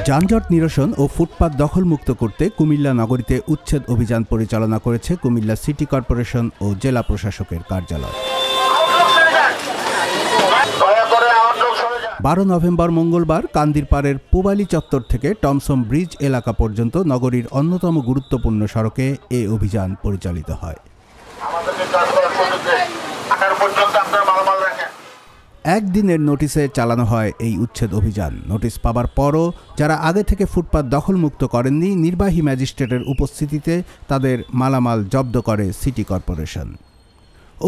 যানজট নিরসন ও ফুটপাত দখলমুক্ত করতে কুমিল্লা নগরীতে উচ্ছেদ অভিযান পরিচালনা করেছে কুমিল্লা সিটি কর্পোরেশন ও জেলা প্রশাসকের কার্যালয়। 12 নভেম্বর মঙ্গলবার কান্দিরপাড়ের পুবালি চত্বর থেকে টমসম ব্রিজ এলাকা পর্যন্ত নগরীর অন্যতম গুরুত্বপূর্ণ সড়কে এ অভিযান পরিচালিত হয়। একদিনের নোটিশে চালানো হয় এই উচ্ছেদ অভিযান। নোটিশ পাবার পরও যারা আগে থেকে ফুটপাত দখলমুক্ত করেননি, নির্বাহী ম্যাজিস্ট্রেটের উপস্থিতিতে তাদের মালামাল জব্দ করে সিটি কর্পোরেশন।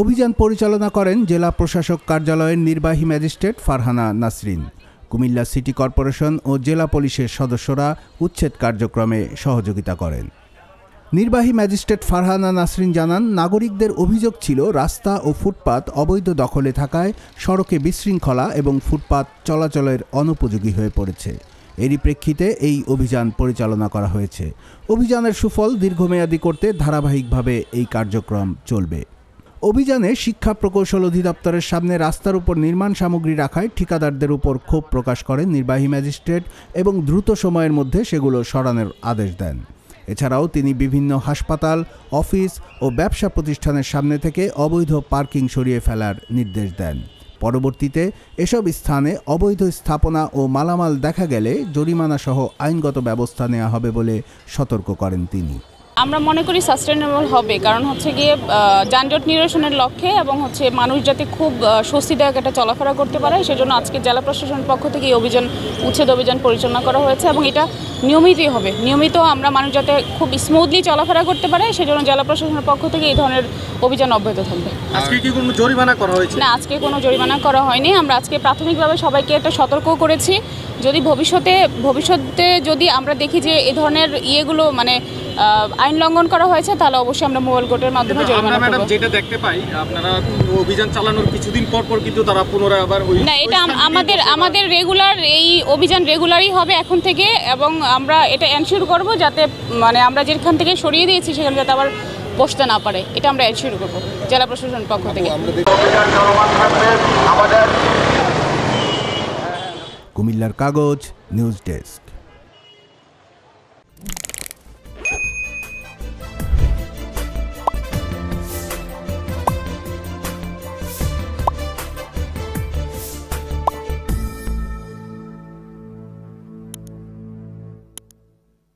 অভিযান পরিচালনা করেন জেলা প্রশাসক কার্যালয়ের নির্বাহী magistrate Farhana Nasrin. Comilla city corporation ও জেলা পুলিশের সদস্যরা উচ্ছেদ কার্যক্রমে সহযোগিতা করেন। নির্বাহী ম্যাজিস্ট্রেট ফারহানা নাসরিন জানান, নাগরিকদের অভিযোগ ছিল রাস্তা ও ফুটপাত অবৈধ দখলে থাকায় সড়কে বিশৃঙ্খলা এবং ফুটপাত চলাচলের অনুপযোগী হয়ে পড়েছে। এরই প্রেক্ষিতে এই অভিযান পরিচালনা করা হয়েছে। অভিযানের সুফল দীর্ঘমেয়াদী করতে ধারাবাহিকভাবে এই কার্যক্রম চলবে। অভিযানে শিক্ষা প্রকৌশল অধিদপ্তরের সামনে রাস্তার উপর নির্মাণ সামগ্রী রাখায় ঠিকাদারদের উপর ক্ষোভ প্রকাশ করেন নির্বাহী ম্যাজিস্ট্রেট এবং দ্রুত সময়ের মধ্যে সেগুলো সরানোর আদেশ দেন। এছাড়াও তিনি বিভিন্ন হাসপাতাল, অফিস ও ব্যবসা প্রতিষ্ঠানের সামনে থেকে অবৈধ পার্কিং সরিয়ে ফেলার নির্দেশ দেন। পরবর্তীতে এসব স্থানে অবৈধ স্থাপনা ও মালামাল দেখা গেলে জরিমানাসহ আইনগত ব্যবস্থা নেওয়া হবে বলে সতর্ক করেন তিনি। আমরা মনে করি সাস্টেনেবল হবে, কারণ হচ্ছে গিয়ে যানজট নিরসনের লক্ষ্যে এবং হচ্ছে মানুষ যাতে খুব স্বস্তিদায়ক একটা চলাফেরা করতে পারে, সেজন্য আজকে জেলা প্রশাসনের পক্ষ থেকে এই উচ্ছেদ অভিযান পরিচালনা করা হয়েছে এবং এটা নিয়মিতই হবে। নিয়মিত আমরা মানুষ যাতে খুব স্মুথলি চলাফেরা করতে পারে, সেজন্য জেলা প্রশাসনের পক্ষ থেকে এই ধরনের অভিযান অব্যাহত থাকবে। আজকে কি কোনো জরিমানা করা হয়েছে? না, আজকে কোনো জরিমানা করা হয়নি। আমরা আজকে প্রাথমিকভাবে সবাইকে একটা সতর্ক করেছি, যদি ভবিষ্যতে যদি আমরা দেখি যে এই ধরনের ইয়েগুলো মানে আইন লঙ্ঘন করা হয়েছে, তাহলে অবশ্যই আমরা মোবাইল কোর্টের মাধ্যমে জরিমানা করব। ম্যাডাম, যেটা দেখতে পাই আপনারা অভিযান চালানোর কিছুদিন পর কিন্তু তারা পুনরায় আবার না, এটা আমাদের রেগুলার এই অভিযান রেগুলারই হবে এখন থেকে, এবং আমরা এটা এনশিওর করব যাতে মানে আমরা যেখান থেকে সরিয়ে দিয়েছি সেখানে যাতে আবার বসতে না পারে, এটা আমরা এনশিওর করব জেলা প্রশাসনের পক্ষ থেকে। কুমিল্লার কাগজ, নিউজ ডেস্ক।